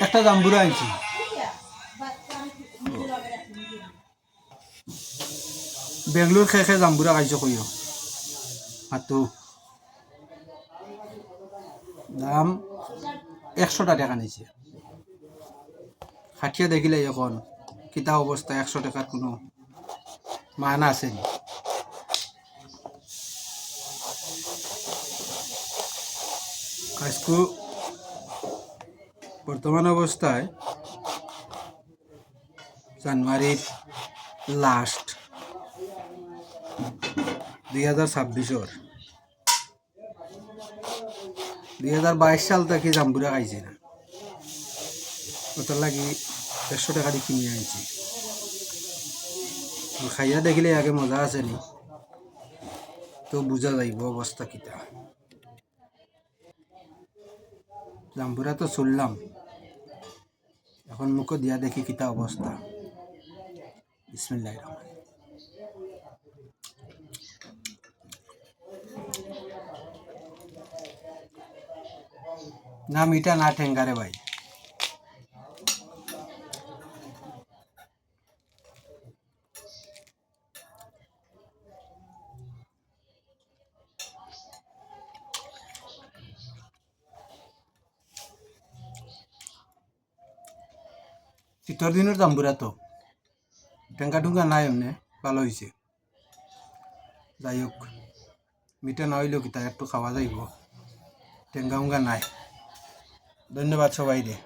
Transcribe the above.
একটা জাম্বুরা আনছি। বেঙ্গলোর খেয়ে খেয়ে জাম্বুরা খাইছো কইও হাতু দাম 100 টাকা নিছে। খাটিয়া দেখিলে এখন কিতা অবস্থা, 100 টাকার কোনো মান আসেনি। আজকু বর্তমান অবস্থায় জানুয়ারির লাস্ট 2026 2022 সাল থেকে জাম্বুরা খাইছি না, ওটার লাগি 100 টাকা দিয়ে কিনে আনছি। খাইয়া দেখিলে আগে মজা আসেনি, তো বুঝা যাইব অবস্থা কিতা। জাম্বুরা তো চললাম, এখন মুখে দিয়া দেখি কিতা অবস্থা। বিসমিল্লাহির রহমানির রহিম। না মিঠা না ঠেঙ্গারে ভাই। শীতর দিনের জাম্বুরা তো টেঙ্গা টুঙ্গা নাই, এমনি ভালো হয়েছে। যাই হোক, মিঠা না হইলেও কিতা একটু খাওয়া যাইব, টেঙ্গা উঙ্গা নাই। ধন্যবাদ সবাই রে।